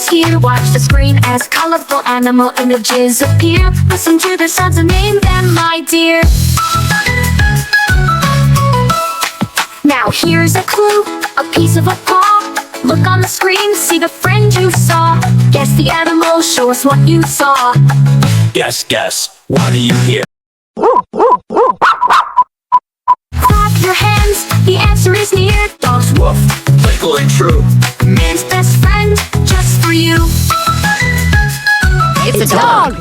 is here. Watch the screen as colorful animal images appear. Listen to the sounds and name them, my dear. Now here's a clue, a piece of a paw. Look on the screen, see the friend you saw. Guess the animal, show us what you saw. Guess, what do you hear? Clap your hands, the answer is near. Dog's woof, playful and true. Man's best friend, just for you. It's a dog!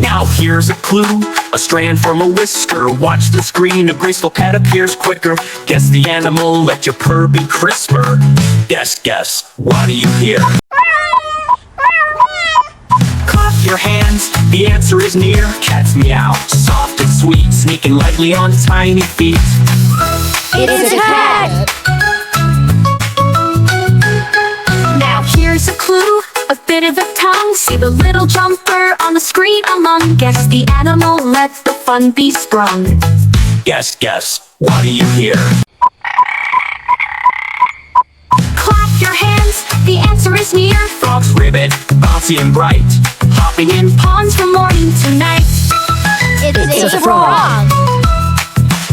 Now here's a clue, a strand from a whisker. Watch the screen, a graceful pet appears quicker. Guess the animal, let your purr be crisper. Guess, what do you hear? Clap your hands, the answer is near. Cat's meow, soft and sweet, sneaking lightly on tiny feet. It's a cat! Now here's a clue, a bit of a tongue. See the little jumper on the screen among. Guess the animal, let the fun be sprung. Guess, what do you hear? Clap your hands, the answer is near. Frog's ribbon, bouncy and bright, hopping in Ponds from morning to night. It's a frog!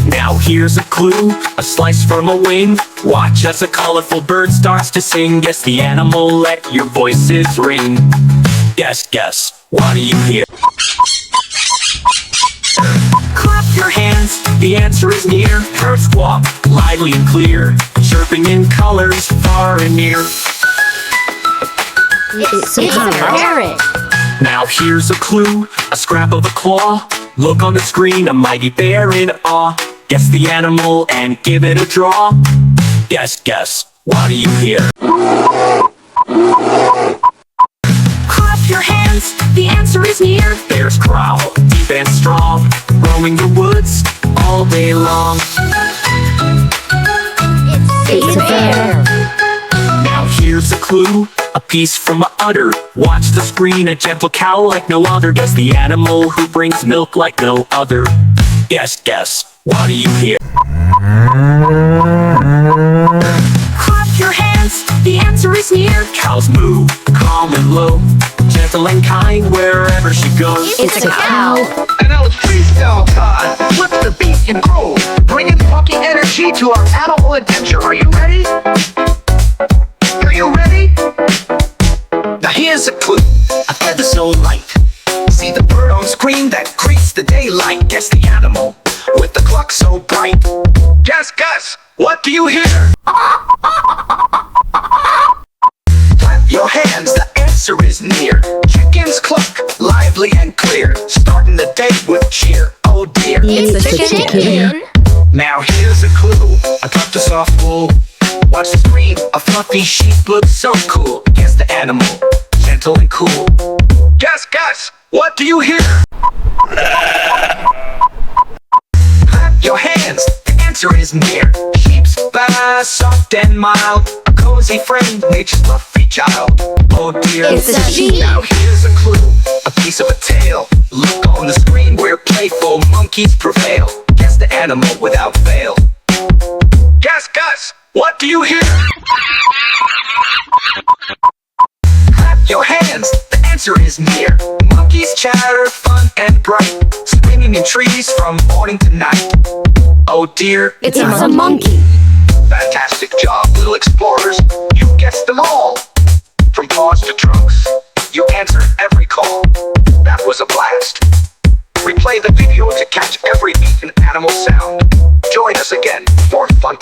Now here's a clue, a slice from a wing. Watch as a colorful bird starts to sing. Guess the animal, let your voices ring. Guess, what do you hear? Clap your hands, the answer is near. Birds squawk, lively and clear, chirping in colors far and near. It's a parrot! Now here's a clue, a scrap of a claw. Look on the screen, a mighty bear in awe. Guess the animal and give it a draw. Guess, what do you hear? Clap your hands, the answer is near. Bears growl, deep and strong, roaming the woods all day long. It's a bear! Now here's a clue, a piece from a udder. Watch the screen, a gentle cow like no other. Guess the animal who brings milk like no other. Guess, what do you hear? Clap your hands, the answer is near. Cows moo, calm and low, gentle and kind wherever she goes. It's a cow! And now it's freestyle time. Flip the beat and groove, bringing funky energy to our animal adventure. Are you ready? Are you ready? Now here's a clue, a feather so light. See the bird on screen that creates the daylight. Guess the animal with the clock so bright. Guess, what do you hear? Clap your hands, the answer is near. Chickens cluck, lively and clear, starting the day with cheer. Oh dear, It's a chicken! now here's a clue, a tuft of soft wool. Watch the screen, a fluffy sheep looks so cool. Guess the animal, gentle and cool. Guess, what do you hear? Clap your hands, the answer is near. Sheep's bass, soft and mild, a cozy friend, nature's fluffy child. Oh dear, It's a sheep! now here's a clue, a piece of a tail. Look on the screen where playful monkeys prevail. Guess the animal without fail. Guess, what do you hear? Clap your hands, the answer is near. Monkeys chatter, fun and bright, swinging in trees from morning to night. Oh dear, It's a monkey! fantastic job, little explorers. You guessed them all. From paws to trunks, you answered every call. That was a blast. Replay the video to catch every beat and animal sound. Join us again for fun.